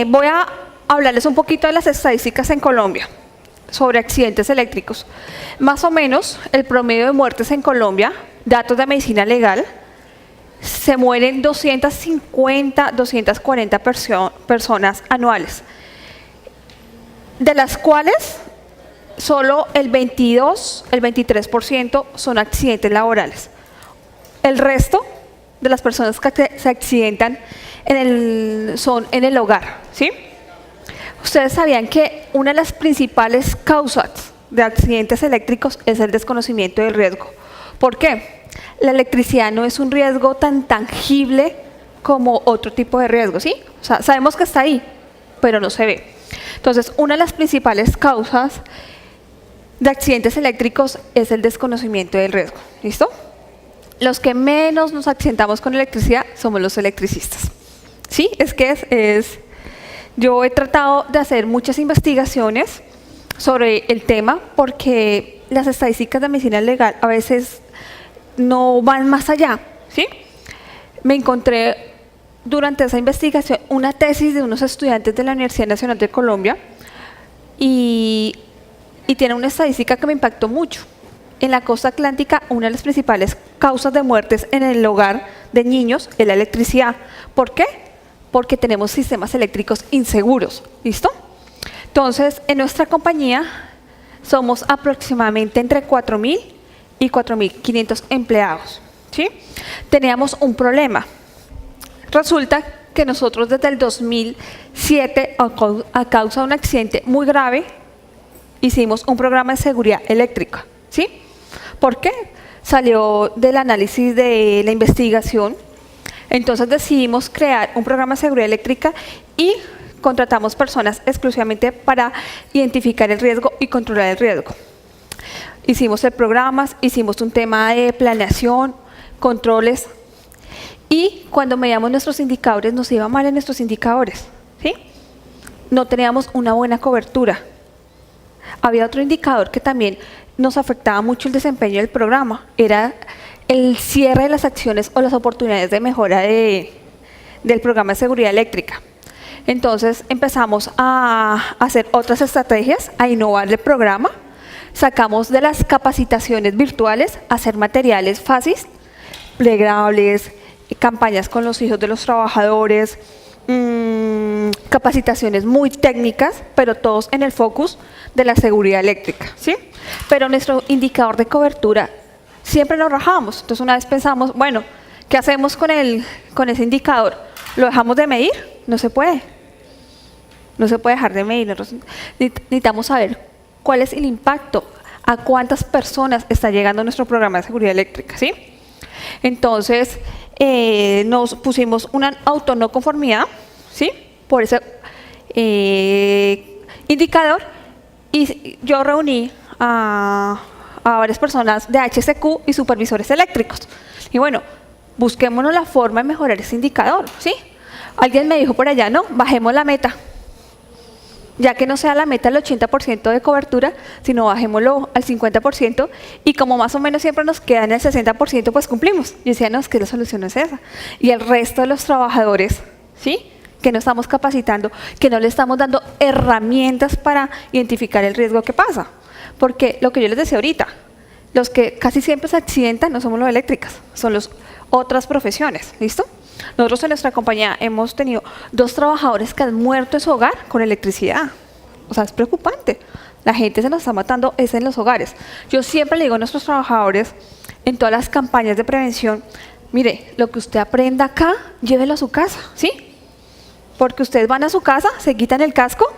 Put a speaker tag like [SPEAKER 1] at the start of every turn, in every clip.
[SPEAKER 1] Voy a hablarles un poquito de las estadísticas en Colombia sobre accidentes eléctricos. Más o menos, el promedio de muertes en Colombia, datos de medicina legal, se mueren 250, 240 personas anuales, de las cuales solo el 22, el 23% son accidentes laborales. El resto de las personas que se accidentan son en el hogar, ¿sí? Ustedes sabían que una de las principales causas de accidentes eléctricos es el desconocimiento del riesgo. ¿Por qué? La electricidad no es un riesgo tan tangible como otro tipo de riesgo, ¿sí? O sea, sabemos que está ahí, pero no se ve. Entonces, una de las principales causas de accidentes eléctricos es el desconocimiento del riesgo, ¿listo? Los que menos nos accidentamos con electricidad somos los electricistas, ¿sí? Yo he tratado de hacer muchas investigaciones sobre el tema porque las estadísticas de medicina legal a veces no van más allá, ¿sí? Me encontré durante esa investigación una tesis de unos estudiantes de la Universidad Nacional de Colombia y tiene una estadística que me impactó mucho. En la costa atlántica, una de las principales causas de muertes en el hogar de niños es la electricidad. ¿Por qué? Porque tenemos sistemas eléctricos inseguros, ¿listo? Entonces, en nuestra compañía somos aproximadamente entre 4.000 y 4.500 empleados, ¿sí? Teníamos un problema. Resulta que nosotros desde el 2007, a causa de un accidente muy grave, hicimos un programa de seguridad eléctrica, ¿sí? ¿Por qué? Salió del análisis de la investigación. Entonces decidimos crear un programa de seguridad eléctrica y contratamos personas exclusivamente para identificar el riesgo y controlar el riesgo. Hicimos el programa, hicimos un tema de planeación, controles, y cuando medíamos nuestros indicadores nos iba mal en nuestros indicadores, ¿sí? No teníamos una buena cobertura. Había otro indicador que también nos afectaba mucho el desempeño del programa, era el cierre de las acciones o las oportunidades de mejora del programa de seguridad eléctrica. Entonces empezamos a hacer otras estrategias, a innovar el programa, sacamos de las capacitaciones virtuales, a hacer materiales fáciles, plegables, campañas con los hijos de los trabajadores, capacitaciones muy técnicas, pero todos en el focus de la seguridad eléctrica, ¿sí? Pero nuestro indicador de cobertura siempre nos rajábamos. Entonces una vez pensamos, bueno, ¿qué hacemos con ese indicador? ¿Lo dejamos de medir? No se puede. No se puede dejar de medir. Nosotros necesitamos saber cuál es el impacto, a cuántas personas está llegando nuestro programa de seguridad eléctrica, ¿sí? Entonces nos pusimos una no conformidad, ¿sí? Por ese indicador, y yo reuní a varias personas de HSQ y supervisores eléctricos. Y bueno, busquémonos la forma de mejorar ese indicador, ¿sí? Alguien me dijo por allá, no, bajemos la meta. Ya que no sea la meta el 80% de cobertura, sino bajémoslo al 50%, y como más o menos siempre nos queda en el 60%, pues cumplimos. Yo decía, no, es que la solución no es esa. Y el resto de los trabajadores, ¿sí?, que no estamos capacitando, que no le estamos dando herramientas para identificar el riesgo que pasa. Porque lo que yo les decía ahorita, los que casi siempre se accidentan no somos los eléctricas, son las otras profesiones, ¿listo? Nosotros en nuestra compañía hemos tenido 2 trabajadores que han muerto en su hogar con electricidad. O sea, es preocupante. La gente se nos está matando es en los hogares. Yo siempre le digo a nuestros trabajadores, en todas las campañas de prevención, mire, lo que usted aprenda acá, llévelo a su casa, ¿sí? Porque ustedes van a su casa, se quitan el casco,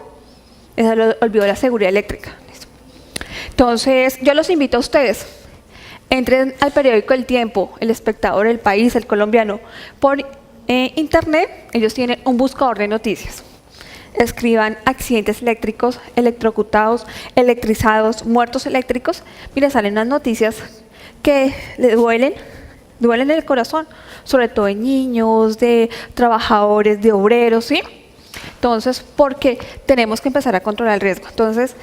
[SPEAKER 1] eso lo olvidó la seguridad eléctrica. ¿Listo? Entonces, yo los invito a ustedes, entren al periódico El Tiempo, El Espectador, El País, El Colombiano, por internet, ellos tienen un buscador de noticias. Escriban accidentes eléctricos, electrocutados, electrizados, muertos eléctricos. Mira, salen unas noticias que le duelen el corazón, sobre todo de niños, de trabajadores, de obreros, ¿sí? Entonces, porque tenemos que empezar a controlar el riesgo. Entonces,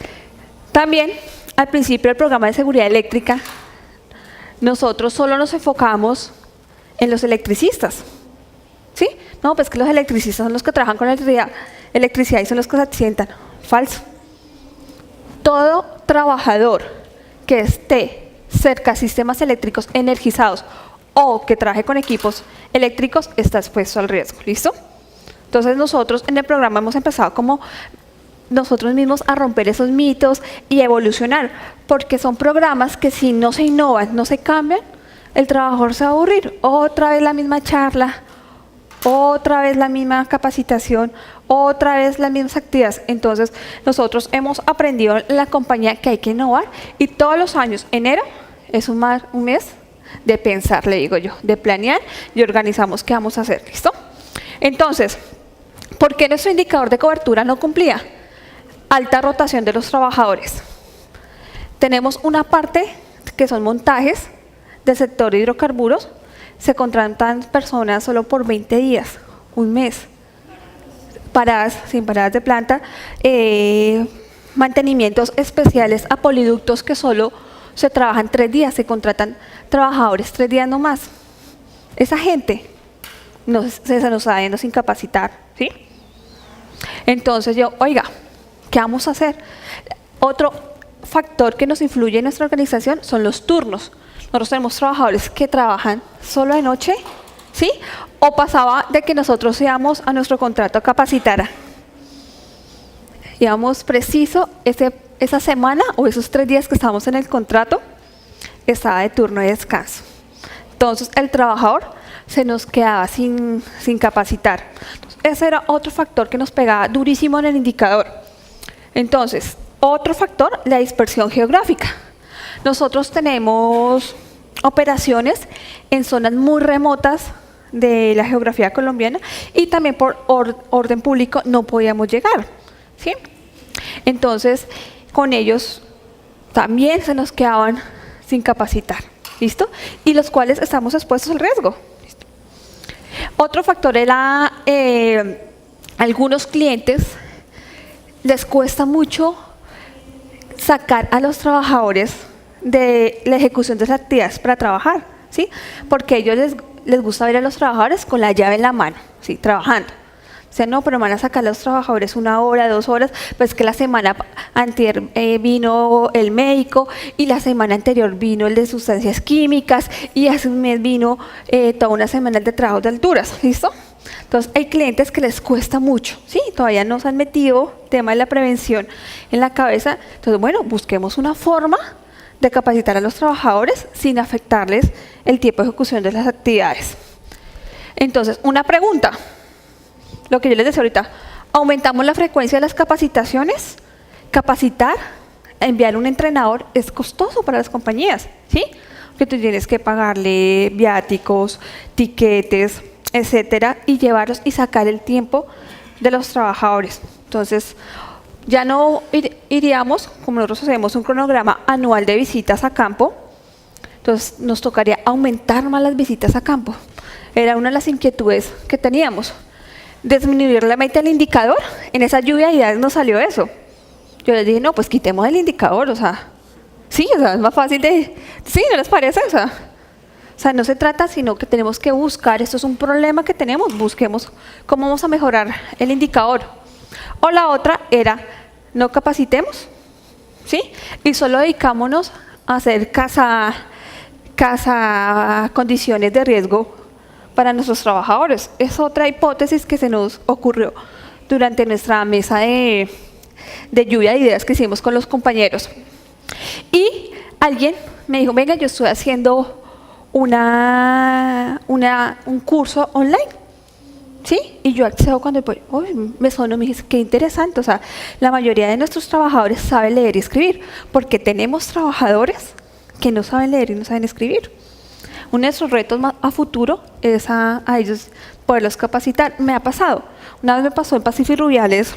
[SPEAKER 1] también al principio del programa de seguridad eléctrica, nosotros solo nos enfocamos en los electricistas, ¿sí? No, pues que los electricistas son los que trabajan con electricidad y son los que se accidentan. Falso. Todo trabajador que esté cerca de sistemas eléctricos energizados o que trabaje con equipos eléctricos está expuesto al riesgo. ¿Listo? Entonces nosotros en el programa hemos empezado como nosotros mismos a romper esos mitos y evolucionar, porque son programas que si no se innovan, no se cambian, el trabajador se va a aburrir. Otra vez la misma charla, otra vez la misma capacitación, otra vez las mismas actividades. Entonces nosotros hemos aprendido en la compañía que hay que innovar y todos los años, enero es un mes de pensar, le digo yo, de planear y organizamos qué vamos a hacer. ¿Listo? Entonces, ¿por qué nuestro indicador de cobertura no cumplía? Alta rotación de los trabajadores. Tenemos una parte que son montajes del sector de hidrocarburos, se contratan personas solo por 20 días, un mes, sin paradas de planta, mantenimientos especiales a poliductos que solo se trabajan 3 días, se contratan trabajadores 3 días no más. Esa gente se nos está yendo sin capacitar, ¿sí? Entonces oiga, ¿qué vamos a hacer? Otro factor que nos influye en nuestra organización son los turnos. Nosotros tenemos trabajadores que trabajan solo de noche, ¿sí? O pasaba de que nosotros íbamos a nuestro contrato a capacitar. Íbamos preciso esa semana o esos 3 días que estábamos en el contrato, estaba de turno de descanso. Entonces el trabajador se nos quedaba sin capacitar. Entonces, ese era otro factor que nos pegaba durísimo en el indicador. Entonces, otro factor, la dispersión geográfica. Nosotros tenemos operaciones en zonas muy remotas de la geografía colombiana y también por orden público no podíamos llegar, ¿sí? Entonces, con ellos también se nos quedaban sin capacitar, ¿listo? Y los cuales estamos expuestos al riesgo. ¿Listo? Otro factor era algunos clientes les cuesta mucho sacar a los trabajadores de la ejecución de las actividades para trabajar, ¿sí? Porque a ellos les gusta ver a los trabajadores con la llave en la mano, ¿sí? Trabajando. O sea, no, pero van a sacar a los trabajadores 1 hora, 2 horas, pues que la semana anterior vino el médico y la semana anterior vino el de sustancias químicas y hace un mes vino toda una semana el de trabajos de alturas, ¿listo? Entonces hay clientes que les cuesta mucho, ¿sí? Todavía no se han metido tema de la prevención en la cabeza. Entonces, bueno, busquemos una forma de capacitar a los trabajadores sin afectarles el tiempo de ejecución de las actividades. Entonces, una pregunta, lo que yo les decía ahorita, ¿aumentamos la frecuencia de las capacitaciones? Capacitar, enviar un entrenador es costoso para las compañías, ¿sí? Porque tú tienes que pagarle viáticos, tiquetes, etcétera, y llevarlos y sacar el tiempo de los trabajadores. Entonces, ya no iríamos, como nosotros hacemos un cronograma anual de visitas a campo, entonces nos tocaría aumentar más las visitas a campo. Era una de las inquietudes que teníamos. Disminuir la meta del indicador, en esa lluvia de ideas nos salió eso. Yo les dije, no, pues quitemos el indicador, o sea, sí, o sea, es más fácil de, sí, ¿no les parece? O sea, no se trata, sino que tenemos que buscar, esto es un problema que tenemos, busquemos cómo vamos a mejorar el indicador. O la otra era, no capacitemos, ¿sí? Y solo dedicámonos a hacer condiciones de riesgo para nuestros trabajadores. Es otra hipótesis que se nos ocurrió durante nuestra mesa de lluvia de ideas que hicimos con los compañeros. Y alguien me dijo, venga, yo estoy haciendo un curso online, ¿sí? Y yo accedo cuando me sonó, me dije, qué interesante, o sea, la mayoría de nuestros trabajadores saben leer y escribir, porque tenemos trabajadores que no saben leer y no saben escribir. Uno de nuestros retos a futuro es a ellos poderlos capacitar. Me ha pasado, una vez me pasó en Pacífico Rubiales,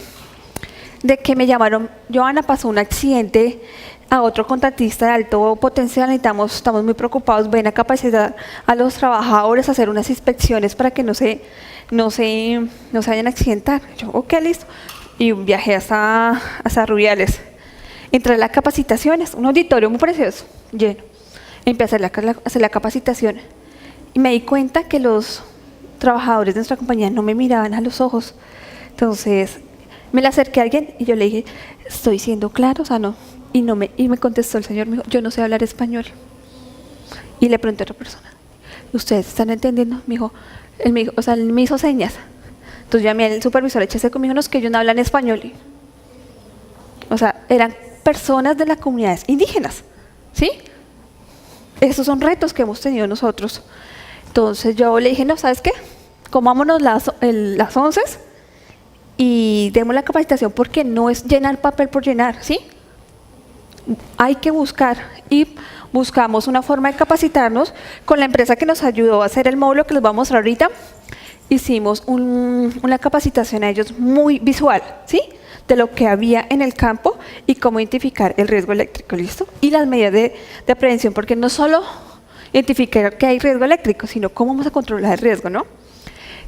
[SPEAKER 1] de que me llamaron, Joana, pasó un accidente a otro contratista de alto potencial, estamos muy preocupados, ven a capacitar a los trabajadores a hacer unas inspecciones para que no se vayan a accidentar. Yo, ok, listo. Y viajé hasta Rubiales. Entré a las capacitaciones, un auditorio muy precioso, lleno. Empecé a hacer la capacitación y me di cuenta que los trabajadores de nuestra compañía no me miraban a los ojos. Entonces, me le acerqué a alguien y yo le dije, ¿estoy siendo claro? O sea, no. Y me contestó el señor, me dijo, yo no sé hablar español. Y le pregunté a otra persona, ¿ustedes están entendiendo? Él me hizo señas. Entonces yo a mí el supervisor échese conmigo, no es que ellos no hablan español. O sea, eran personas de las comunidades indígenas, ¿sí? Esos son retos que hemos tenido nosotros. Entonces yo le dije, no, ¿sabes qué? Comámonos las 11 y demos la capacitación, porque no es llenar papel por llenar, ¿sí? Hay que buscar, y buscamos una forma de capacitarnos con la empresa que nos ayudó a hacer el módulo que les voy a mostrar ahorita. Hicimos una capacitación a ellos muy visual, ¿sí? De lo que había en el campo y cómo identificar el riesgo eléctrico, ¿listo? Y las medidas de prevención, porque no solo identificar que hay riesgo eléctrico, sino cómo vamos a controlar el riesgo, ¿no?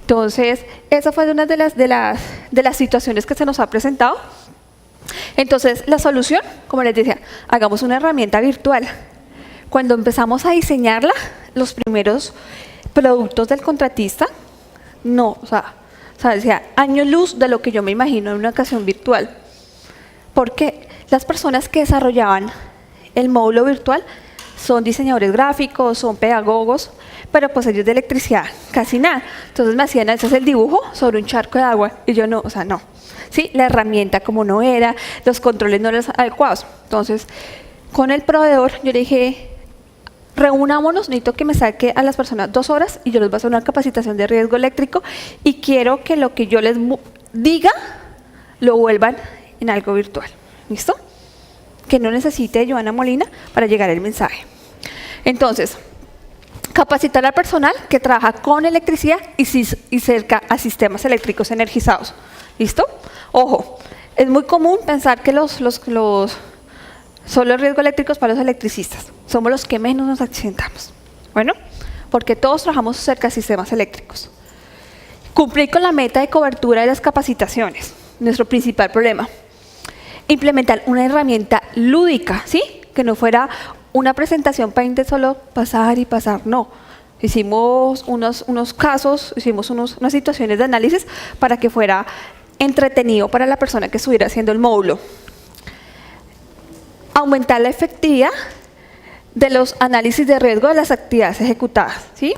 [SPEAKER 1] Entonces, esa fue una de las situaciones que se nos ha presentado. Entonces, la solución, como les decía, hagamos una herramienta virtual. Cuando empezamos a diseñarla, los primeros productos del contratista, no, o sea, decía, año luz de lo que yo me imagino en una ocasión virtual. Porque las personas que desarrollaban el módulo virtual son diseñadores gráficos, son pedagogos, pero pues ellos de electricidad casi nada. Entonces me hacían a veces el dibujo sobre un charco de agua y yo no, o sea, no. Sí, la herramienta como no era, los controles no eran adecuados. Entonces, con el proveedor yo le dije, reunámonos, necesito que me saque a las personas 2 horas y yo les voy a hacer una capacitación de riesgo eléctrico y quiero que lo que yo les diga lo vuelvan en algo virtual. ¿Listo? Que no necesite Joana Molina para llegar el mensaje. Entonces, capacitar al personal que trabaja con electricidad y cerca a sistemas eléctricos energizados. ¿Listo? Ojo, es muy común pensar que son los riesgos eléctricos para los electricistas. Somos los que menos nos accidentamos. Bueno, porque todos trabajamos cerca de sistemas eléctricos. Cumplir con la meta de cobertura de las capacitaciones, nuestro principal problema. Implementar una herramienta lúdica, ¿sí? Que no fuera una presentación para solo pasar y pasar, no. Hicimos unos casos, hicimos unas situaciones de análisis para que fuera entretenido para la persona que estuviera haciendo el módulo. Aumentar la efectividad de los análisis de riesgo de las actividades ejecutadas, ¿sí?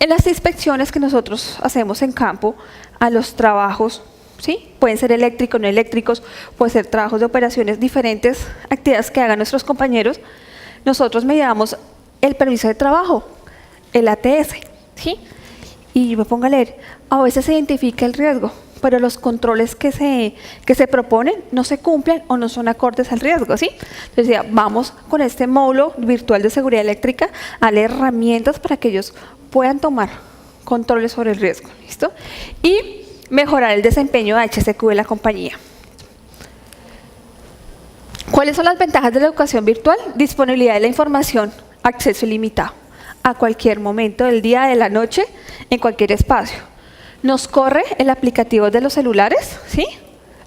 [SPEAKER 1] En las inspecciones que nosotros hacemos en campo a los trabajos, ¿sí? Pueden ser eléctricos, no eléctricos, pueden ser trabajos de operaciones, diferentes actividades que hagan nuestros compañeros, nosotros mediamos el permiso de trabajo, el ATS, ¿sí? Y me pongo a leer, a veces se identifica el riesgo, pero los controles que se proponen no se cumplen o no son acordes al riesgo, ¿sí? Entonces decía, vamos con este módulo virtual de seguridad eléctrica a darle herramientas para que ellos puedan tomar controles sobre el riesgo, ¿listo? Y mejorar el desempeño de HSQ de la compañía. ¿Cuáles son las ventajas de la educación virtual? Disponibilidad de la información, acceso ilimitado a cualquier momento del día, de la noche, en cualquier espacio. Nos corre el aplicativo de los celulares, ¿sí?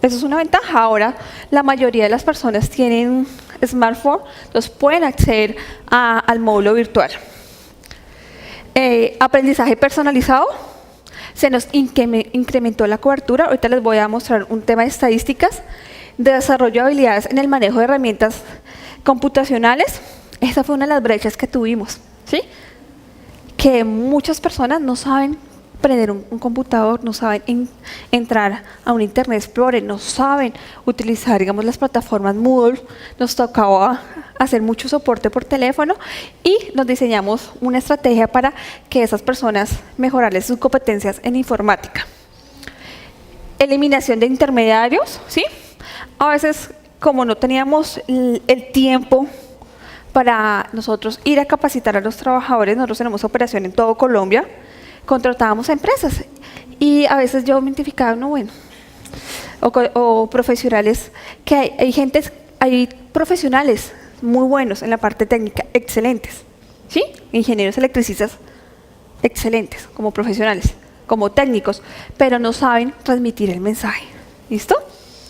[SPEAKER 1] Eso es una ventaja. Ahora la mayoría de las personas tienen smartphone, entonces pueden acceder al módulo virtual. Aprendizaje personalizado, se nos incrementó la cobertura. Ahorita les voy a mostrar un tema de estadísticas, de desarrollo de habilidades en el manejo de herramientas computacionales. Esa fue una de las brechas que tuvimos, ¿sí? Que muchas personas no saben prender un computador, no saben entrar a un Internet Explorer, no saben utilizar, digamos, las plataformas Moodle. Nos tocaba hacer mucho soporte por teléfono y nos diseñamos una estrategia para que esas personas mejorarles sus competencias en informática. Eliminación de intermediarios, ¿sí? A veces, como no teníamos el tiempo para nosotros ir a capacitar a los trabajadores, nosotros tenemos operación en todo Colombia, contratábamos a empresas y a veces yo me identificaba, no, bueno, o profesionales, que hay profesionales muy buenos en la parte técnica, excelentes, ¿sí? Ingenieros electricistas excelentes como profesionales, como técnicos, pero no saben transmitir el mensaje, ¿listo?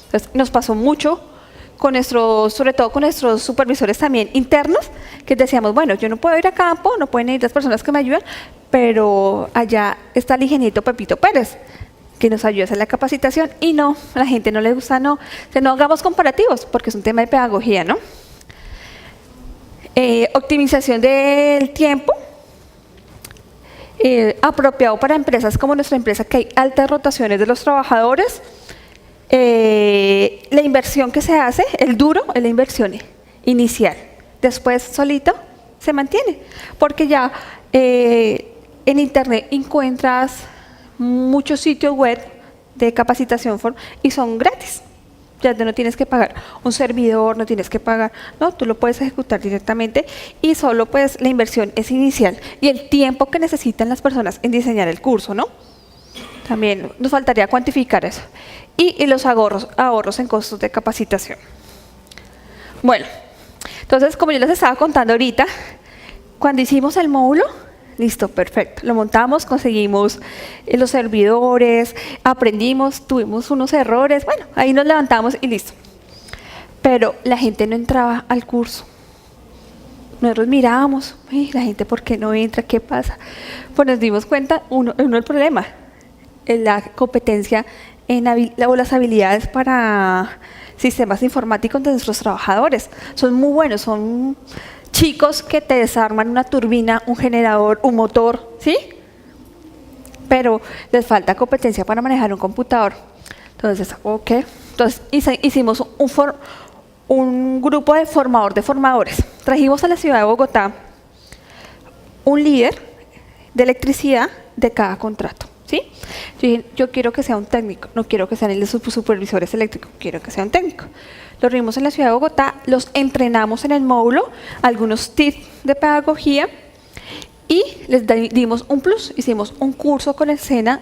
[SPEAKER 1] Entonces, nos pasó mucho con sobre todo con nuestros supervisores también internos, que decíamos, bueno, yo no puedo ir a campo, no pueden ir las personas que me ayudan, pero allá está el ingeniero Pepito Pérez, que nos ayuda a hacer la capacitación, y no, a la gente no le gusta, no. O sea, no hagamos comparativos, porque es un tema de pedagogía, ¿no? Optimización del tiempo, apropiado para empresas como nuestra empresa, que hay altas rotaciones de los trabajadores. La inversión que se hace, el duro, es la inversión inicial. Después, solito, se mantiene, porque ya en Internet encuentras muchos sitios web de capacitación y son gratis. Ya no tienes que pagar un servidor, no tienes que pagar, no, tú lo puedes ejecutar directamente y solo pues la inversión es inicial y el tiempo que necesitan las personas en diseñar el curso, ¿no? También nos faltaría cuantificar eso. Y los ahorros en costos de capacitación. Bueno, entonces como yo les estaba contando ahorita, cuando hicimos el módulo, listo, perfecto. Lo montamos, conseguimos los servidores, aprendimos, tuvimos unos errores, bueno, ahí nos levantamos y listo. Pero la gente no entraba al curso. Nosotros mirábamos, la gente ¿por qué no entra? ¿Qué pasa? Pues nos dimos cuenta, uno del problema, la competencia o las habilidades para sistemas informáticos de nuestros trabajadores. Son muy buenos, son chicos que te desarman una turbina, un generador, un motor, ¿sí? Pero les falta competencia para manejar un computador. Entonces, ok. Entonces hicimos un grupo de formadores. Trajimos a la ciudad de Bogotá un líder de electricidad de cada contrato, ¿sí? Yo quiero que sea un técnico, no quiero que sean el de sus supervisores eléctricos, quiero que sea un técnico. Los reunimos en la ciudad de Bogotá, los entrenamos en el módulo, algunos tips de pedagogía y les dimos un plus. Hicimos un curso con el SENA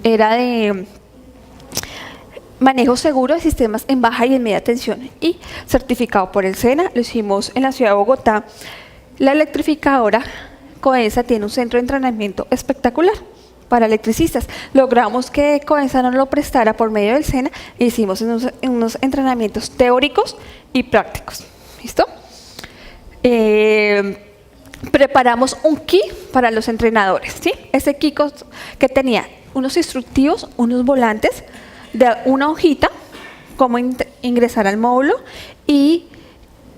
[SPEAKER 1] era de manejo seguro de sistemas en baja y en media tensión y certificado por el SENA. Lo hicimos en la ciudad de Bogotá. La electrificadora Codensa tiene un centro de entrenamiento espectacular para electricistas. Logramos que Codensa nos lo prestara por medio del SENA e hicimos unos entrenamientos teóricos y prácticos. ¿Listo? Preparamos un kit para los entrenadores, ¿sí? Ese kit que tenía unos instructivos, unos volantes, de una hojita, cómo ingresar al módulo y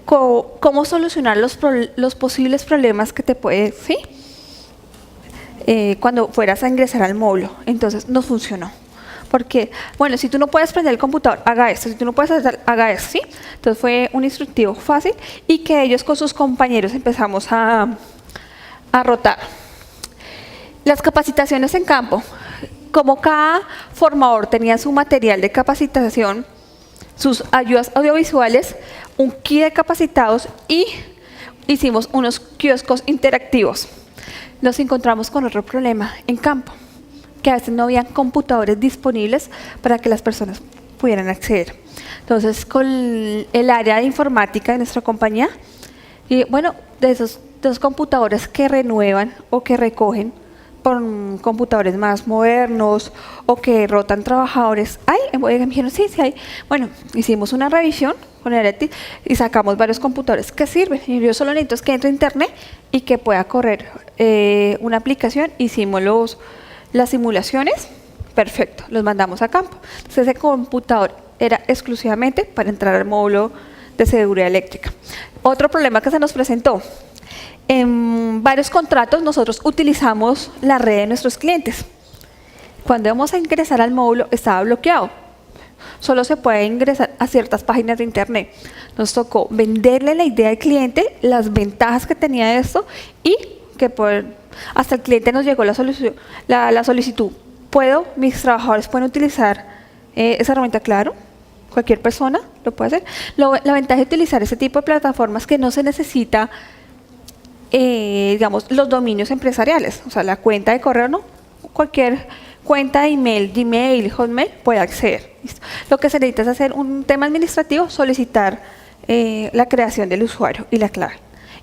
[SPEAKER 1] cómo solucionar los posibles problemas que te puede, ¿sí? Cuando fueras a ingresar al módulo. Entonces nos funcionó, porque bueno, si tú no puedes prender el computador, haga esto, si tú no puedes hacer, haga esto, ¿sí? Entonces fue un instructivo fácil y que ellos con sus compañeros empezamos a rotar. Las capacitaciones en campo, como cada formador tenía su material de capacitación, sus ayudas audiovisuales, un kit de capacitados y hicimos unos kioscos interactivos. Nos encontramos con otro problema en campo, que a veces no habían computadores disponibles para que las personas pudieran acceder. Entonces, con el área de informática de nuestra compañía, y bueno, de esos computadores que renuevan o que recogen por computadores más modernos o que rotan trabajadores, ¿hay? Me dijeron, sí, sí hay. Bueno, hicimos una revisión con el y sacamos varios computadores que sirven. Y yo solo necesito que entre a internet y que pueda correr una aplicación. Hicimos las simulaciones, perfecto, los mandamos a campo. Entonces ese computador era exclusivamente para entrar al módulo de seguridad eléctrica. Otro problema que se nos presentó: en varios contratos nosotros utilizamos la red de nuestros clientes. Cuando íbamos a ingresar al módulo estaba bloqueado. Solo se puede ingresar a ciertas páginas de internet. Nos tocó venderle la idea al cliente, las ventajas que tenía esto y que hasta el cliente nos llegó la solicitud. Mis trabajadores pueden utilizar esa herramienta, claro. Cualquier persona lo puede hacer. La ventaja de utilizar ese tipo de plataformas que no se necesita digamos, los dominios empresariales, o sea, la cuenta de correo, no, cualquier cuenta de email, Gmail, Hotmail, puede acceder. ¿Listo? Lo que se necesita es hacer un tema administrativo, solicitar la creación del usuario y la clave.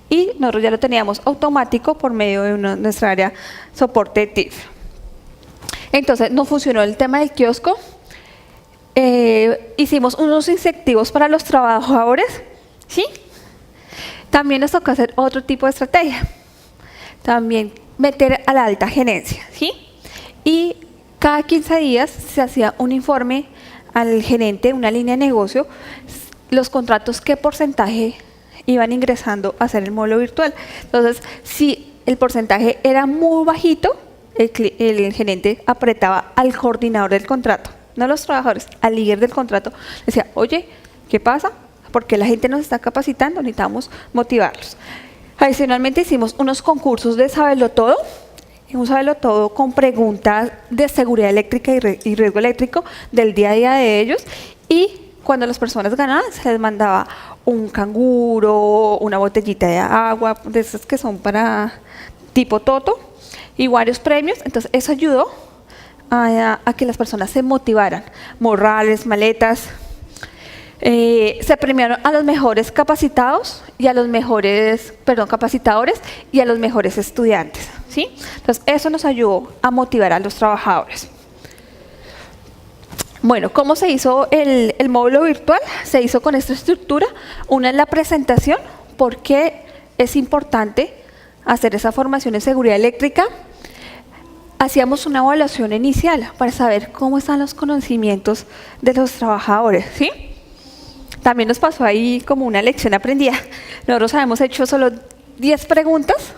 [SPEAKER 1] Y nosotros ya lo teníamos automático por medio de nuestra área soporte de TIF. Entonces, no funcionó el tema del kiosco. Hicimos unos incentivos para los trabajadores, ¿sí? También nos tocó hacer otro tipo de estrategia. También meter a la alta gerencia, ¿sí? Y cada 15 días se hacía un informe al gerente, una línea de negocio, los contratos, qué porcentaje iban ingresando a hacer el módulo virtual. Entonces, si el porcentaje era muy bajito, el gerente apretaba al coordinador del contrato, no a los trabajadores, al líder del contrato, decía, oye, ¿qué pasa? Porque la gente nos está capacitando, necesitamos motivarlos. Adicionalmente hicimos unos concursos de Sábelo Todo, un Sábelo Todo con preguntas de seguridad eléctrica y riesgo eléctrico del día a día de ellos, y cuando las personas ganaban se les mandaba un canguro, una botellita de agua, de esas que son para tipo Toto, y varios premios. Entonces eso ayudó a que las personas se motivaran, morrales, maletas. Se premiaron a los mejores capacitados y a los mejores, capacitadores y a los mejores estudiantes, ¿sí? Entonces eso nos ayudó a motivar a los trabajadores. Bueno, ¿cómo se hizo el módulo virtual? Se hizo con esta estructura. Una es la presentación, por qué es importante hacer esa formación en seguridad eléctrica. Hacíamos una evaluación inicial para saber cómo están los conocimientos de los trabajadores, ¿sí? También nos pasó ahí como una lección aprendida. Nosotros habíamos hecho solo 10 preguntas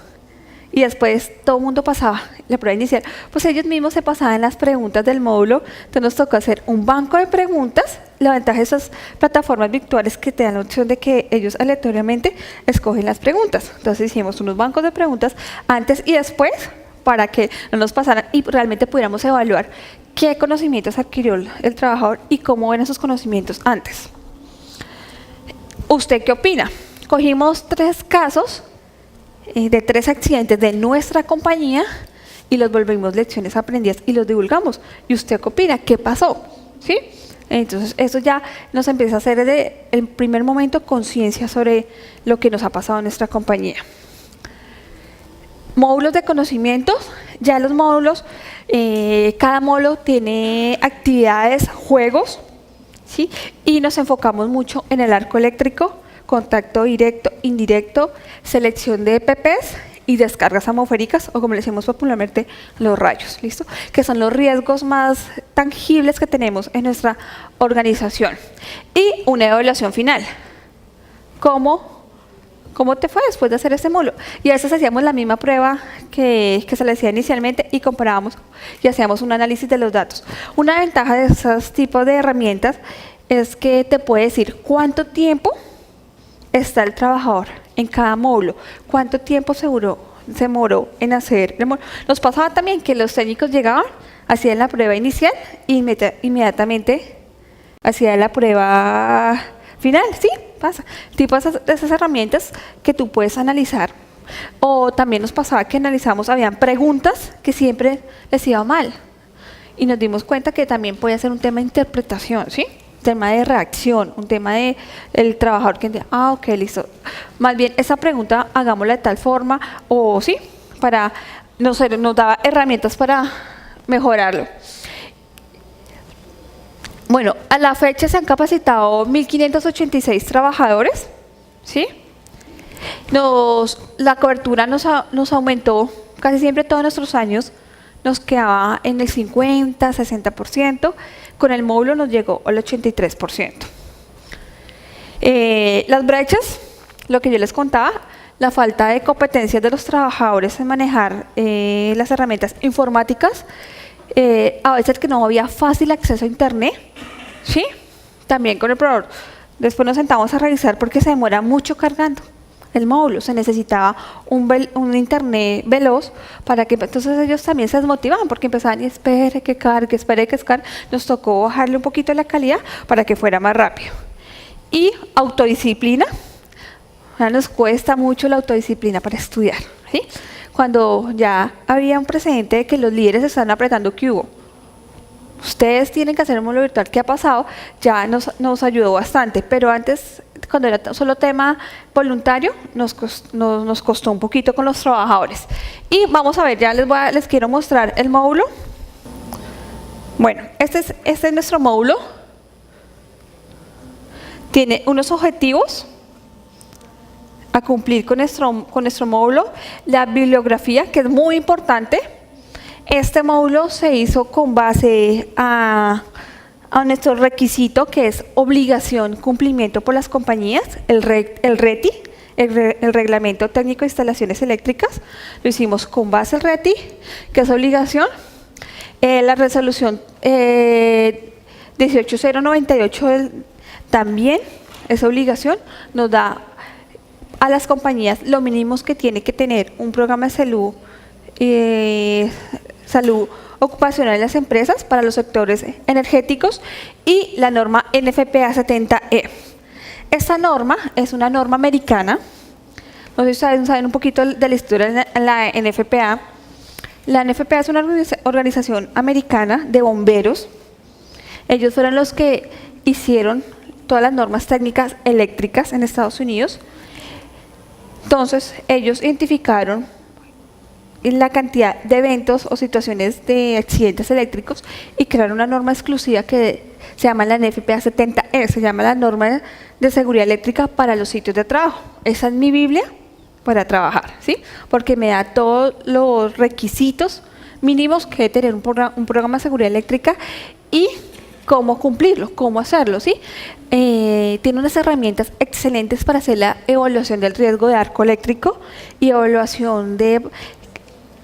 [SPEAKER 1] y después todo el mundo pasaba la prueba inicial. Pues ellos mismos se pasaban las preguntas del módulo, entonces nos tocó hacer un banco de preguntas. La ventaja de esas plataformas virtuales que te dan la opción de que ellos aleatoriamente escogen las preguntas. Entonces hicimos unos bancos de preguntas antes y después para que no nos pasaran y realmente pudiéramos evaluar qué conocimientos adquirió el trabajador y cómo eran esos conocimientos antes. ¿Usted qué opina? Cogimos 3 casos de 3 accidentes de nuestra compañía y los volvimos lecciones aprendidas y los divulgamos. ¿Y usted qué opina? ¿Qué pasó? ¿Sí? Entonces, eso ya nos empieza a hacer desde el primer momento conciencia sobre lo que nos ha pasado en nuestra compañía. Módulos de conocimientos. Ya los módulos, cada módulo tiene actividades, juegos, ¿sí? Y nos enfocamos mucho en el arco eléctrico, contacto directo, indirecto, selección de EPPs y descargas atmosféricas, o como le decimos popularmente, los rayos, ¿listo? Que son los riesgos más tangibles que tenemos en nuestra organización. Y una evaluación final. ¿Cómo te fue después de hacer este módulo? Y a veces hacíamos la misma prueba que se le hacía inicialmente y comparábamos y hacíamos un análisis de los datos. Una ventaja de esos tipos de herramientas es que te puede decir cuánto tiempo está el trabajador en cada módulo, cuánto tiempo se demoró en hacer el módulo. Nos pasaba también que los técnicos llegaban, hacían la prueba inicial e inmediatamente hacían la prueba final, ¿sí? Pasa. Tipo de esas herramientas que tú puedes analizar. O también nos pasaba que analizamos, habían preguntas que siempre les iba mal. Y nos dimos cuenta que también podía ser un tema de interpretación, ¿sí? Un tema de reacción, un tema de el trabajador que entiende, ok, listo. Más bien, esa pregunta hagámosla de tal forma, o sí, para nos daba herramientas para mejorarlo. Bueno, a la fecha se han capacitado 1.586 trabajadores, ¿sí? La cobertura nos aumentó, casi siempre todos nuestros años nos quedaba en el 50, 60%, con el módulo nos llegó al 83%. Las brechas, lo que yo les contaba, la falta de competencias de los trabajadores en manejar las herramientas informáticas, a veces que no había fácil acceso a internet, ¿sí? También con el proveedor. Después nos sentamos a revisar porque se demora mucho cargando el módulo, se necesitaba un internet veloz para que entonces ellos también se desmotivaban porque empezaban y espere que cargue, nos tocó bajarle un poquito la calidad para que fuera más rápido. Y autodisciplina, nos cuesta mucho la autodisciplina para estudiar, ¿sí? Cuando ya había un precedente de que los líderes están apretando que hubo. Ustedes tienen que hacer un módulo virtual. ¿Qué ha pasado? Ya nos ayudó bastante, pero antes, cuando era solo tema voluntario, nos costó un poquito con los trabajadores. Y vamos a ver, ya les quiero mostrar el módulo. Bueno, este es nuestro módulo. Tiene unos objetivos. a cumplir con nuestro módulo, la bibliografía, que es muy importante. Este módulo se hizo con base a nuestro requisito, que es obligación, cumplimiento por las compañías, el RETI, el Reglamento Técnico de Instalaciones Eléctricas. Lo hicimos con base al RETI, que es obligación. La resolución 18098 también es obligación, nos da a las compañías lo mínimo que tiene que tener un programa de salud ocupacional en las empresas para los sectores energéticos, y la norma NFPA 70E. Esta norma es una norma americana. No sé si saben un poquito de la historia de la NFPA. La NFPA es una organización americana de bomberos. Ellos fueron los que hicieron todas las normas técnicas eléctricas en Estados Unidos. Entonces, ellos identificaron la cantidad de eventos o situaciones de accidentes eléctricos y crearon una norma exclusiva que se llama la NFPA 70E, se llama la norma de seguridad eléctrica para los sitios de trabajo. Esa es mi Biblia para trabajar, ¿sí? Porque me da todos los requisitos mínimos que debe tener un programa de seguridad eléctrica y cómo cumplirlo, cómo hacerlo, ¿sí? Tiene unas herramientas excelentes para hacer la evaluación del riesgo de arco eléctrico y evaluación de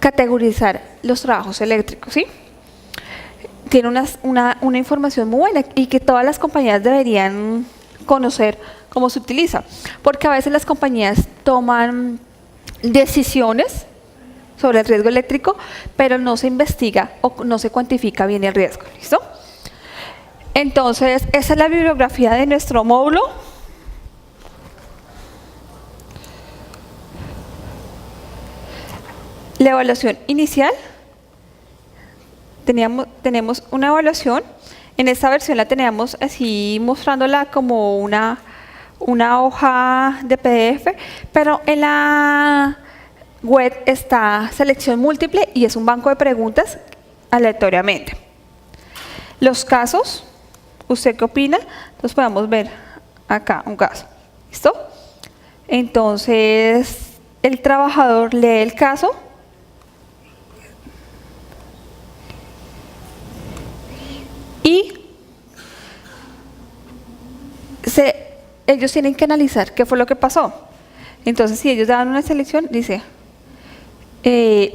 [SPEAKER 1] categorizar los trabajos eléctricos, ¿sí? Tiene una información muy buena y que todas las compañías deberían conocer cómo se utiliza, porque a veces las compañías toman decisiones sobre el riesgo eléctrico, pero no se investiga o no se cuantifica bien el riesgo, ¿listo? Entonces, esa es la bibliografía de nuestro módulo. La evaluación inicial, tenemos una evaluación. En esta versión la teníamos así mostrándola como una hoja de PDF, pero en la web está selección múltiple y es un banco de preguntas aleatoriamente. Los casos, ¿usted qué opina? Entonces podemos ver acá un caso. ¿Listo? Entonces, el trabajador lee el caso y ellos tienen que analizar qué fue lo que pasó. Entonces, si ellos dan una selección, dice,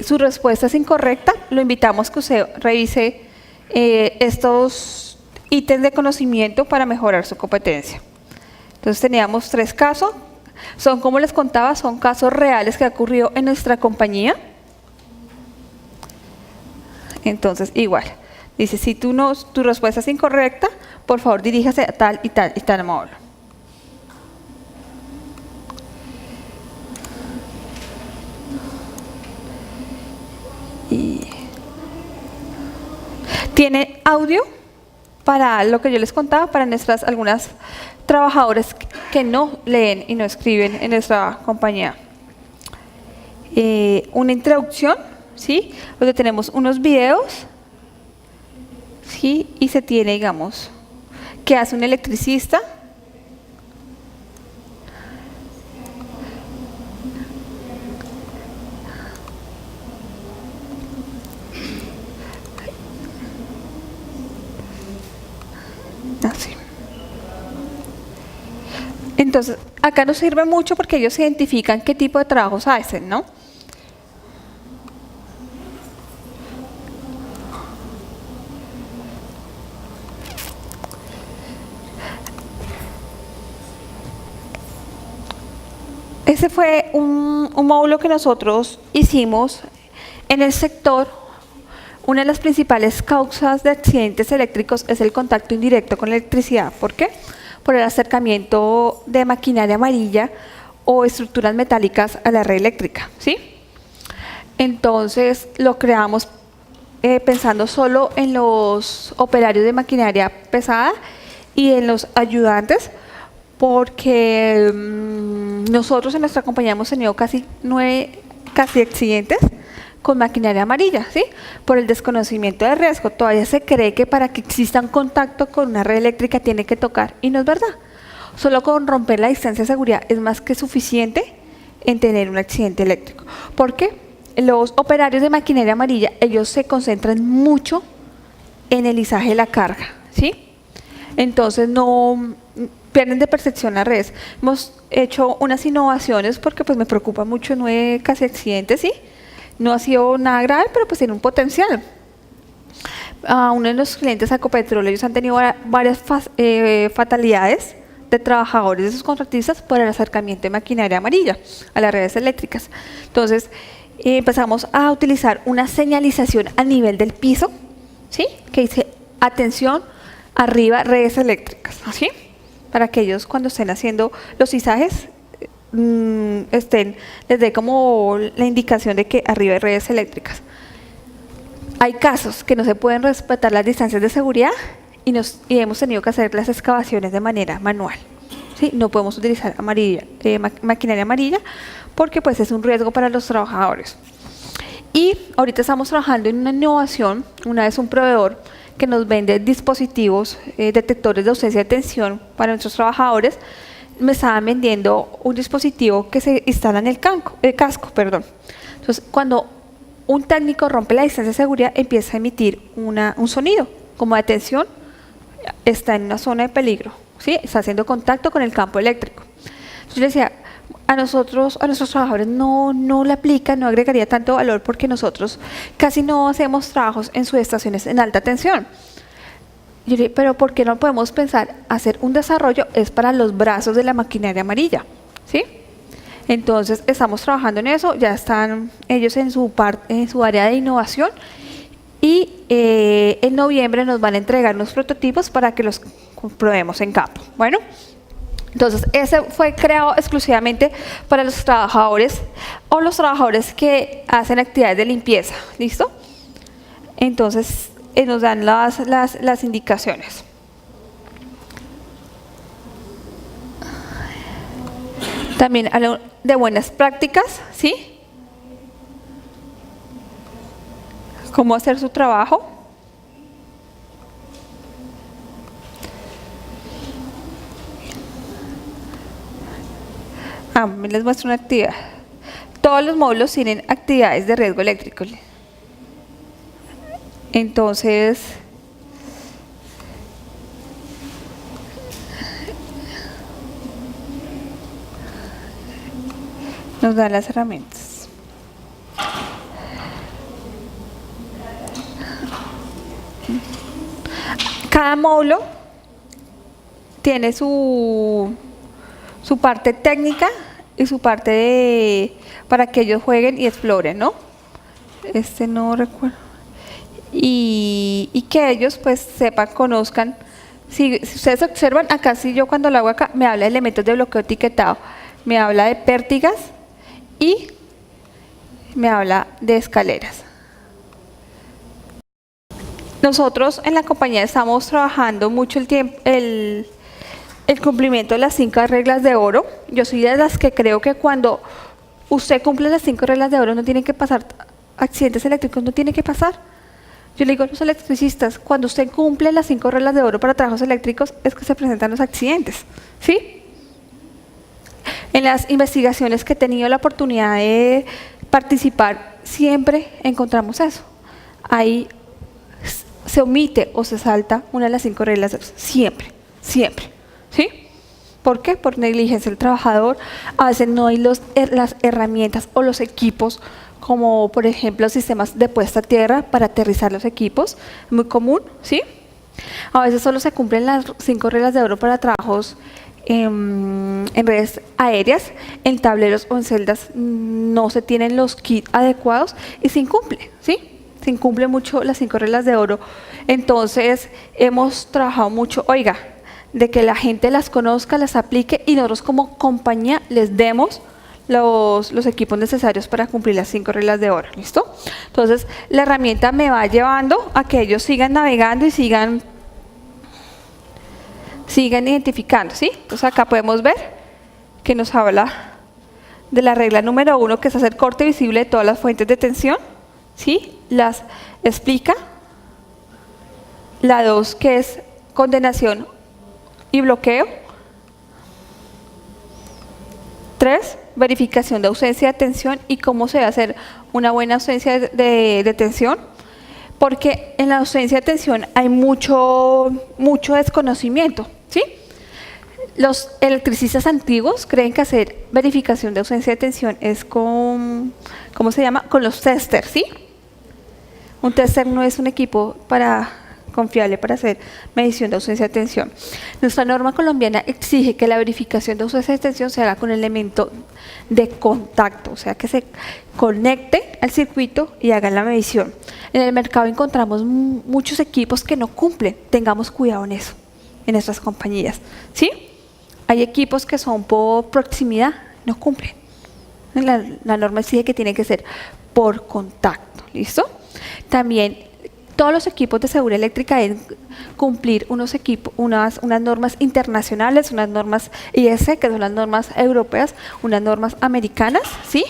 [SPEAKER 1] su respuesta es incorrecta, lo invitamos a que usted revise estos ítems de conocimiento para mejorar su competencia. Entonces, teníamos 3 casos. Son, como les contaba, son casos reales que han ocurrido en nuestra compañía. Entonces, igual. Dice, si tu respuesta es incorrecta, por favor diríjase a tal y tal y tal módulo. Y tiene audio para lo que yo les contaba, para algunas trabajadores que no leen y no escriben en nuestra compañía. Una introducción, ¿sí? Donde tenemos unos videos, ¿sí? Y se tiene, digamos, qué hace un electricista. Así. Entonces, acá nos sirve mucho porque ellos identifican qué tipo de trabajos hacen, ¿no? Ese fue un módulo que nosotros hicimos en el sector. Una de las principales causas de accidentes eléctricos es el contacto indirecto con la electricidad. ¿Por qué? Por el acercamiento de maquinaria amarilla o estructuras metálicas a la red eléctrica, ¿sí? Entonces lo creamos pensando solo en los operarios de maquinaria pesada y en los ayudantes, porque nosotros en nuestra compañía hemos tenido casi 9 accidentes con maquinaria amarilla, ¿sí? Por el desconocimiento de riesgo. Todavía se cree que para que exista un contacto con una red eléctrica tiene que tocar, y no es verdad. Solo con romper la distancia de seguridad es más que suficiente en tener un accidente eléctrico. Porque los operarios de maquinaria amarilla, ellos se concentran mucho en el izaje de la carga, ¿sí? Entonces no pierden de percepción las redes. Hemos hecho unas innovaciones porque pues me preocupa mucho, no hay casi accidentes, ¿sí? No ha sido nada grave, pero pues tiene un potencial. A uno de los clientes a Ecopetrol, ellos han tenido varias fatalidades de trabajadores de sus contratistas por el acercamiento de maquinaria amarilla a las redes eléctricas. Entonces empezamos a utilizar una señalización a nivel del piso, ¿sí? Que dice, atención, arriba redes eléctricas, ¿sí? Para que ellos cuando estén haciendo los izajes les dé como la indicación de que arriba hay redes eléctricas. Hay casos que no se pueden respetar las distancias de seguridad y hemos tenido que hacer las excavaciones de manera manual, ¿sí? No podemos utilizar maquinaria amarilla porque pues es un riesgo para los trabajadores. Y ahorita estamos trabajando en una innovación. Una vez un proveedor que nos vende dispositivos detectores de ausencia de tensión para nuestros trabajadores, me estaban vendiendo un dispositivo que se instala en el casco. Entonces, cuando un técnico rompe la distancia de seguridad, empieza a emitir un sonido, como de atención, está en una zona de peligro, ¿sí? Está haciendo contacto con el campo eléctrico. Entonces, yo le decía, a nuestros trabajadores no le aplica, no agregaría tanto valor porque nosotros casi no hacemos trabajos en subestaciones en alta tensión. Yo le dije, pero ¿por qué no podemos pensar hacer un desarrollo? Es para los brazos de la maquinaria amarilla, ¿sí? Entonces estamos trabajando en eso, ya están ellos en su área de innovación y en noviembre nos van a entregar unos prototipos para que los probemos en campo. Bueno, entonces ese fue creado exclusivamente para los trabajadores o los trabajadores que hacen actividades de limpieza, ¿listo? Entonces nos dan las indicaciones. También hablo de buenas prácticas, ¿sí? Cómo hacer su trabajo. Les muestro una actividad. Todos los módulos tienen actividades de riesgo eléctrico. Entonces, nos dan las herramientas. Cada módulo tiene su parte técnica y su parte para que ellos jueguen y exploren, ¿no? No recuerdo. Y que ellos pues sepan, conozcan. Si ustedes observan, acá sí, yo cuando lo hago acá, me habla de elementos de bloqueo etiquetado, me habla de pértigas y me habla de escaleras. Nosotros en la compañía estamos trabajando mucho el cumplimiento de las 5 reglas de oro. Yo soy de las que creo que cuando usted cumple las 5 reglas de oro no tienen que pasar accidentes eléctricos, no tiene que pasar. Yo le digo a los electricistas, cuando usted cumple las 5 reglas de oro para trabajos eléctricos es que se presentan los accidentes, ¿sí? En las investigaciones que he tenido la oportunidad de participar, siempre encontramos eso. Ahí se omite o se salta una de las 5 reglas de oro, siempre, ¿sí? ¿Por qué? Por negligencia del trabajador. A veces no hay las herramientas o los equipos, como por ejemplo sistemas de puesta a tierra para aterrizar los equipos, muy común, ¿sí? A veces solo se cumplen las 5 reglas de oro para trabajos en redes aéreas, en tableros o en celdas no se tienen los kits adecuados y se incumple, ¿sí? Se incumple mucho las 5 reglas de oro. Entonces hemos trabajado mucho, oiga, de que la gente las conozca, las aplique y nosotros como compañía les demos los equipos necesarios para cumplir las 5 reglas de oro, ¿listo? Entonces la herramienta me va llevando a que ellos sigan navegando y sigan identificando, ¿sí? Entonces acá podemos ver que nos habla de la regla número 1, que es hacer corte visible de todas las fuentes de tensión, ¿sí? Las explica. La 2, que es condenación y bloqueo. 3, verificación de ausencia de tensión y cómo se va a hacer una buena ausencia de tensión, porque en la ausencia de tensión hay mucho desconocimiento, ¿sí? Los electricistas antiguos creen que hacer verificación de ausencia de tensión es con, ¿cómo se llama? Con los testers, ¿sí? Un tester no es un equipo confiable para hacer medición de ausencia de tensión. Nuestra norma colombiana exige que la verificación de ausencia de tensión se haga con el elemento de contacto, o sea, que se conecte al circuito y haga la medición. En el mercado encontramos muchos equipos que no cumplen. Tengamos cuidado en eso, en nuestras compañías, ¿sí? Hay equipos que son por proximidad, no cumplen. La norma exige que tiene que ser por contacto, ¿listo? También todos los equipos de seguridad eléctrica deben cumplir unas normas internacionales, unas normas IS, que son las normas europeas, unas normas americanas, ¿sí?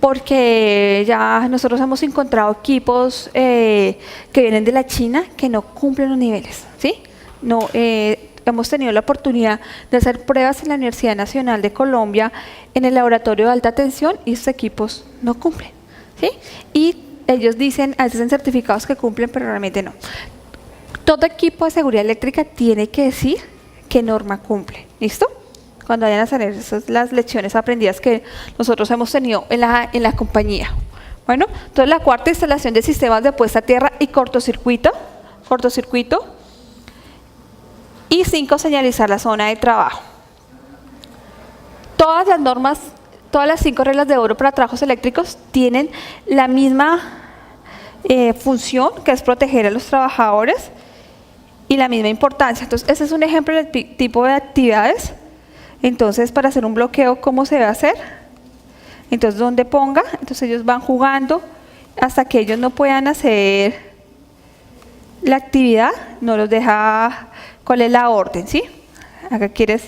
[SPEAKER 1] Porque ya nosotros hemos encontrado equipos que vienen de la China que no cumplen los niveles, ¿sí? No, hemos tenido la oportunidad de hacer pruebas en la Universidad Nacional de Colombia en el laboratorio de alta tensión y esos equipos no cumplen, ¿sí? Y ellos dicen, a veces en certificados que cumplen, pero realmente no. Todo equipo de seguridad eléctrica tiene que decir qué norma cumple, ¿listo? Cuando vayan a hacer esas las lecciones aprendidas que nosotros hemos tenido en la compañía. Bueno, entonces la cuarta, instalación de sistemas de puesta a tierra y cortocircuito. Y 5, señalizar la zona de trabajo. Todas las normas, todas las 5 reglas de oro para trabajos eléctricos tienen la misma función, que es proteger a los trabajadores, y la misma importancia. Entonces, ese es un ejemplo del tipo de actividades. Entonces, para hacer un bloqueo, ¿cómo se va a hacer? Entonces, donde ponga, entonces ellos van jugando hasta que ellos no puedan hacer la actividad, no los deja. ¿Cuál es la orden? ¿Sí? Acá quieres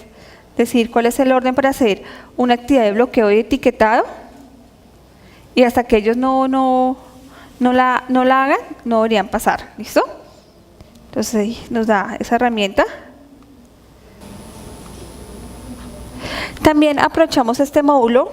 [SPEAKER 1] decir cuál es el orden para hacer una actividad de bloqueo y etiquetado, y hasta que ellos no la hagan, no deberían pasar. ¿Listo? Entonces ahí nos da esa herramienta. También aprovechamos este módulo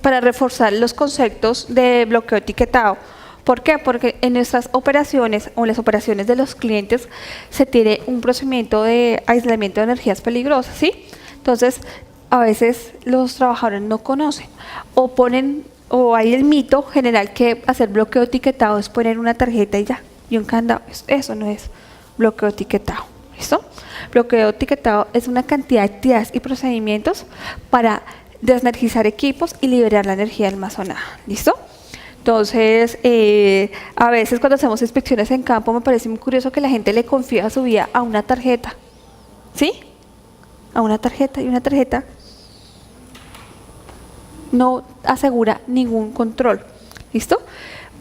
[SPEAKER 1] para reforzar los conceptos de bloqueo etiquetado. ¿Por qué? Porque en nuestras operaciones o en las operaciones de los clientes se tiene un procedimiento de aislamiento de energías peligrosas, ¿sí? Entonces, a veces los trabajadores no conocen o hay el mito general que hacer bloqueo etiquetado es poner una tarjeta y ya, y un candado. Eso no es bloqueo etiquetado, ¿listo? Bloqueo etiquetado es una cantidad de actividades y procedimientos para desenergizar equipos y liberar la energía almacenada, ¿listo? Entonces, a veces cuando hacemos inspecciones en campo me parece muy curioso que la gente le confía su vida a una tarjeta, ¿sí? A una tarjeta, y una tarjeta no asegura ningún control, ¿listo?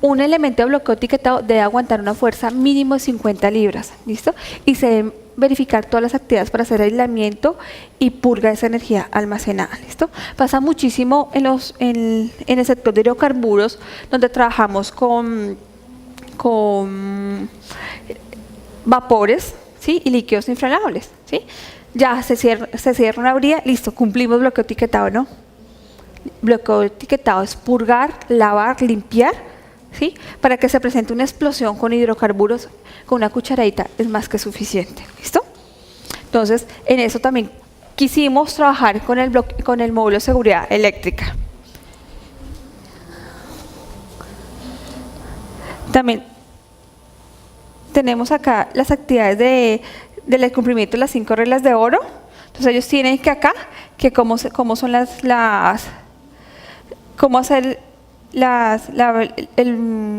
[SPEAKER 1] Un elemento de bloqueo etiquetado debe aguantar una fuerza mínimo de 50 libras, ¿listo? Y se deben verificar todas las actividades para hacer aislamiento y purga de esa energía almacenada, ¿listo? Pasa muchísimo en el sector de hidrocarburos, donde trabajamos con vapores, ¿sí? Y líquidos inflamables, ¿sí? Ya se cierra una vría, listo, cumplimos bloqueo etiquetado, ¿no? Bloqueo etiquetado es purgar, lavar, limpiar, ¿sí? Para que se presente una explosión con hidrocarburos, con una cucharadita es más que suficiente, ¿listo? Entonces, en eso también quisimos trabajar con el módulo de seguridad eléctrica. También tenemos acá las actividades del cumplimiento de las 5 reglas de oro. Entonces ellos tienen que acá, que cómo son cómo hacer la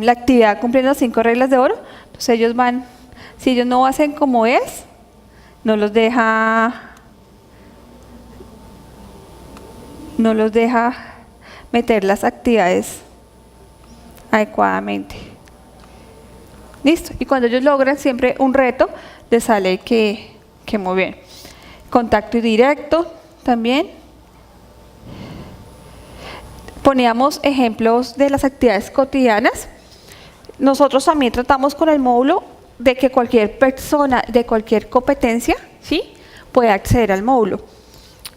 [SPEAKER 1] actividad cumpliendo las 5 reglas de oro. Entonces ellos van, si ellos no hacen como es, no los deja meter las actividades adecuadamente. Listo. Y cuando ellos logran siempre un reto, les sale que muy bien. Contacto indirecto también. Poníamos ejemplos de las actividades cotidianas. Nosotros también tratamos con el módulo de que cualquier persona de cualquier competencia, ¿sí?, pueda acceder al módulo.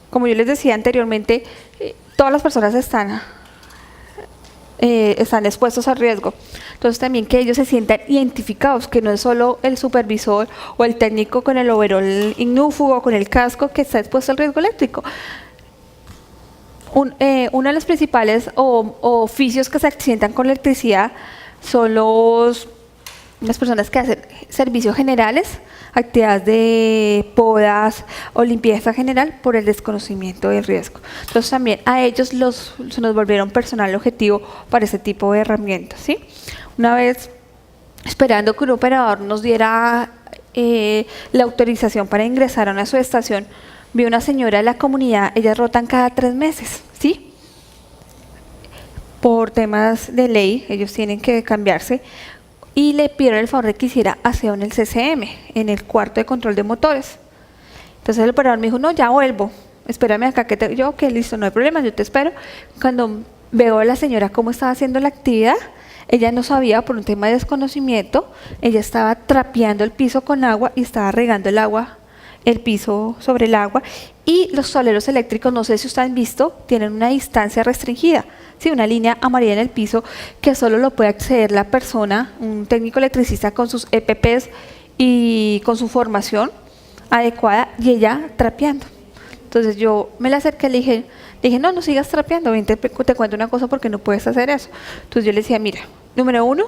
[SPEAKER 1] Como yo les decía anteriormente, todas las personas están expuestos al riesgo. Entonces también que ellos se sientan identificados, que no es solo el supervisor o el técnico con el overol ignífugo o con el casco que está expuesto al riesgo eléctrico. Uno de los principales oficios que se accidentan con electricidad son las personas que hacen servicios generales, actividades de podas o limpieza general por el desconocimiento del riesgo. Entonces también a ellos se nos volvieron personal objetivo para ese tipo de herramientas, ¿sí? Una vez esperando que un operador nos diera la autorización para ingresar a una subestación, vi una señora de la comunidad, ellas rotan cada 3 meses, ¿sí? Por temas de ley, ellos tienen que cambiarse. Y le pidieron el favor de que hiciera aseo en el CCM, en el cuarto de control de motores. Entonces el operador me dijo, no, ya vuelvo, espérame acá, yo, ok, listo, no hay problema, yo te espero. Cuando veo a la señora cómo estaba haciendo la actividad, ella no sabía, por un tema de desconocimiento, ella estaba trapeando el piso con agua y estaba regando el piso sobre el agua. Y los tableros eléctricos, no sé si ustedes han visto, tienen una distancia restringida. Sí, una línea amarilla en el piso que solo lo puede acceder la persona, un técnico electricista con sus EPPs y con su formación adecuada, y ella trapeando. Entonces yo me la acerqué y le dije, no sigas trapeando, ven, te cuento una cosa porque no puedes hacer eso. Entonces yo le decía, mira, número 1,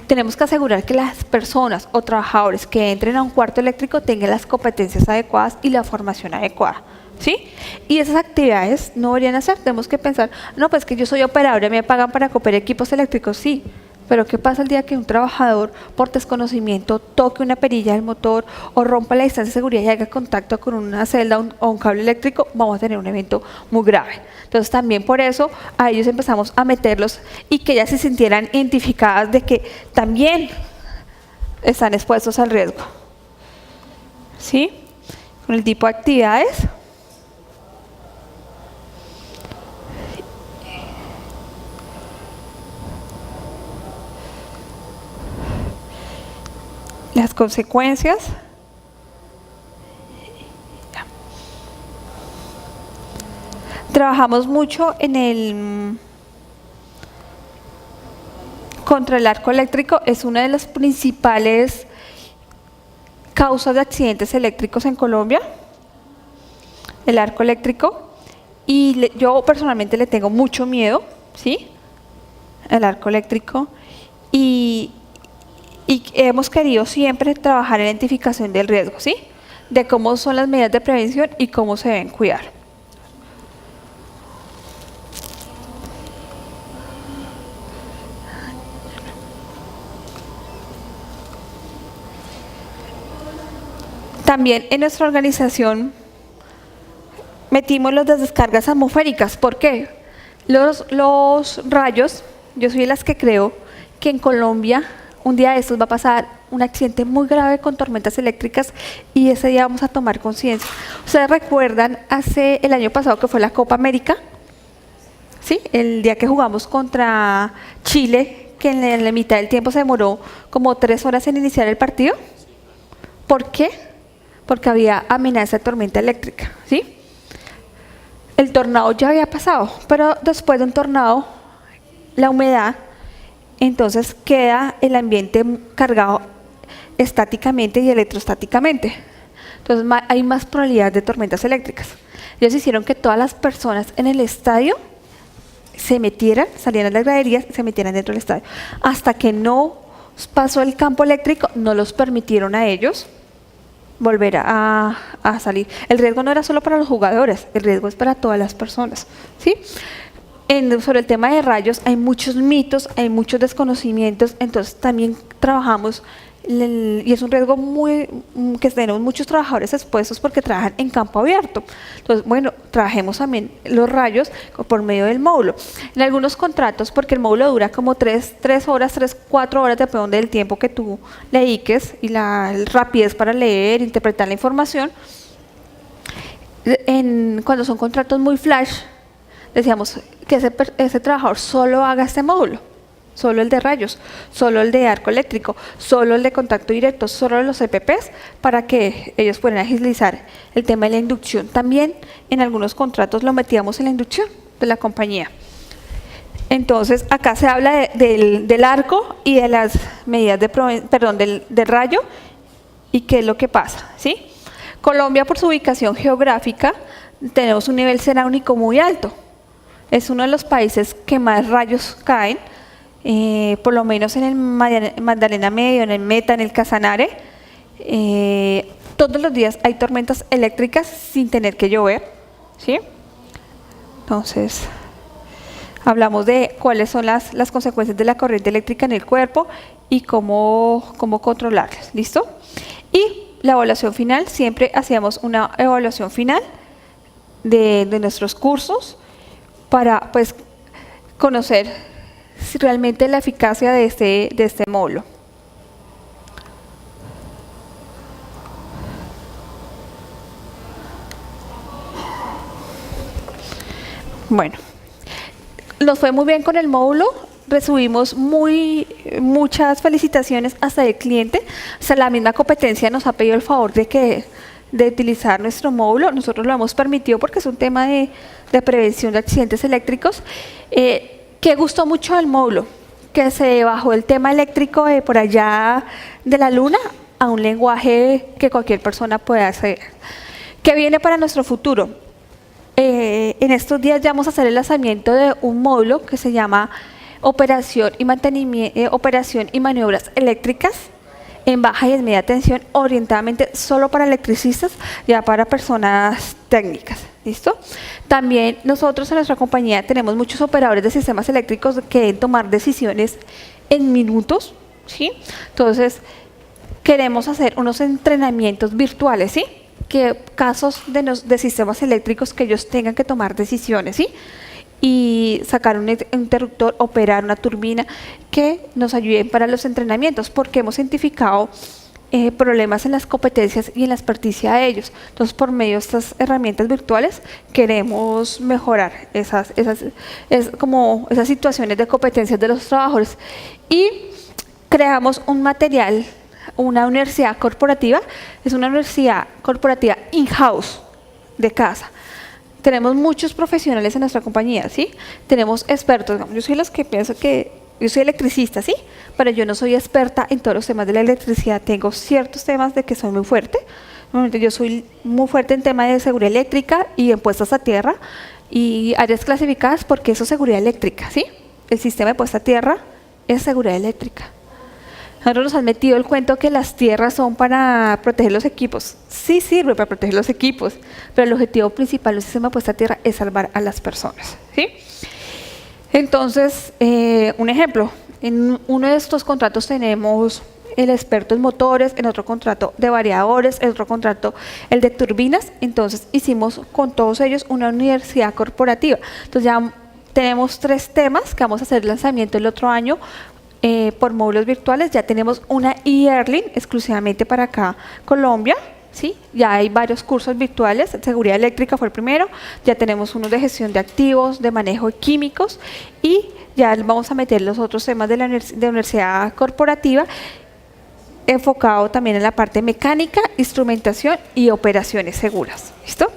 [SPEAKER 1] tenemos que asegurar que las personas o trabajadores que entren a un cuarto eléctrico tengan las competencias adecuadas y la formación adecuada, ¿sí? Y esas actividades no deberían hacer, tenemos que pensar, no, pues que yo soy operadora, me pagan para operar equipos eléctricos, sí, pero ¿qué pasa el día que un trabajador por desconocimiento toque una perilla del motor o rompa la distancia de seguridad y haga contacto con una celda o un cable eléctrico? Vamos a tener un evento muy grave. Entonces también por eso a ellos empezamos a meterlos y que ellas se sintieran identificadas de que también están expuestos al riesgo, ¿sí? Con el tipo de actividades. Las consecuencias. Trabajamos mucho contra el arco eléctrico, es una de las principales causas de accidentes eléctricos en Colombia, el arco eléctrico, y yo personalmente le tengo mucho miedo, ¿sí? El arco eléctrico, y hemos querido siempre trabajar en la identificación del riesgo, ¿sí? De cómo son las medidas de prevención y cómo se deben cuidar. También en nuestra organización metimos las descargas atmosféricas. ¿Por qué? Los rayos, yo soy de las que creo que en Colombia un día de estos va a pasar un accidente muy grave con tormentas eléctricas y ese día vamos a tomar conciencia. ¿Ustedes recuerdan el año pasado que fue la Copa América? ¿Sí? El día que jugamos contra Chile, que en la mitad del tiempo se demoró como 3 horas en iniciar el partido. ¿Por qué? Porque había amenaza de tormenta eléctrica, ¿sí? El tornado ya había pasado, pero después de un tornado, la humedad, entonces queda el ambiente cargado estáticamente y electrostáticamente. Entonces hay más probabilidad de tormentas eléctricas. Ellos hicieron que todas las personas en el estadio se metieran, salieran de las graderías y se metieran dentro del estadio. Hasta que no pasó el campo eléctrico, no los permitieron a ellos volver a salir. El riesgo no era solo para los jugadores, el riesgo es para todas las personas, ¿sí? Sobre el tema de rayos hay muchos mitos, hay muchos desconocimientos, entonces también trabajamos, y es un riesgo que tenemos muchos trabajadores expuestos porque trabajan en campo abierto. Entonces, bueno, trabajemos también los rayos por medio del módulo. En algunos contratos, porque el módulo dura como 3 horas, 4 horas, depende del tiempo que tú le dediques y la rapidez para leer, interpretar la información. Cuando son contratos muy flash, decíamos que ese trabajador solo haga este módulo, solo el de rayos, solo el de arco eléctrico, solo el de contacto directo, solo los EPPs, para que ellos puedan agilizar el tema de la inducción. También en algunos contratos lo metíamos en la inducción, de la compañía. Entonces, acá se habla del arco y de las medidas del rayo y qué es lo que pasa, ¿sí? Colombia, por su ubicación geográfica, tenemos un nivel cerámico muy alto. Es uno de los países que más rayos caen, por lo menos en el Magdalena Medio, en el Meta, en el Casanare. Todos los días hay tormentas eléctricas sin tener que llover, ¿sí? Entonces, hablamos de cuáles son las consecuencias de la corriente eléctrica en el cuerpo y cómo controlarlas, ¿listo? Y la evaluación final, siempre hacíamos una evaluación final de nuestros cursos para pues conocer si realmente la eficacia de este módulo. Bueno, nos fue muy bien con el módulo, recibimos muchas felicitaciones hasta del cliente, hasta la misma competencia nos ha pedido el favor de utilizar nuestro módulo. Nosotros lo hemos permitido porque es un tema de prevención de accidentes eléctricos. Que gustó mucho del módulo, que se bajó el tema eléctrico de por allá de la luna a un lenguaje que cualquier persona pueda hacer. ¿Qué viene para nuestro futuro? En estos días ya vamos a hacer el lanzamiento de un módulo que se llama operación y maniobras eléctricas en baja y en media tensión, orientadamente solo para electricistas, ya para personas técnicas. ¿Listo? También nosotros en nuestra compañía tenemos muchos operadores de sistemas eléctricos que deben tomar decisiones en minutos, ¿sí? Entonces, queremos hacer unos entrenamientos virtuales, ¿sí? Que casos de sistemas eléctricos que ellos tengan que tomar decisiones, ¿sí? Y sacar un interruptor, operar una turbina, que nos ayuden para los entrenamientos, porque hemos identificado problemas en las competencias y en la experticia de ellos. Entonces, por medio de estas herramientas virtuales, queremos mejorar esas situaciones de competencias de los trabajadores. Y creamos un material, una universidad corporativa, es una universidad corporativa in-house, de casa. Tenemos muchos profesionales en nuestra compañía, ¿sí? Tenemos expertos. Yo soy los que pienso que yo soy electricista, ¿sí? Pero yo no soy experta en todos los temas de la electricidad. Tengo ciertos temas de que soy muy fuerte. Yo soy muy fuerte en temas de seguridad eléctrica y en puestas a tierra y áreas clasificadas, porque eso es seguridad eléctrica, ¿sí? El sistema de puesta a tierra es seguridad eléctrica. Nosotros nos han metido el cuento que las tierras son para proteger los equipos. Sí sirve para proteger los equipos, pero el objetivo principal del sistema de puesta a tierra es salvar a las personas, ¿sí? Entonces, un ejemplo, en uno de estos contratos tenemos el experto en motores, en otro contrato de variadores, en otro contrato el de turbinas. Entonces, hicimos con todos ellos una universidad corporativa. Entonces, ya tenemos 3 temas que vamos a hacer lanzamiento el otro año. Por módulos virtuales, ya tenemos una e-learning exclusivamente para acá, Colombia, ¿sí? Ya hay varios cursos virtuales, seguridad eléctrica fue el primero, ya tenemos unos de gestión de activos, de manejo de químicos, y ya vamos a meter los otros temas de la universidad corporativa, enfocado también en la parte mecánica, instrumentación y operaciones seguras. ¿Listo?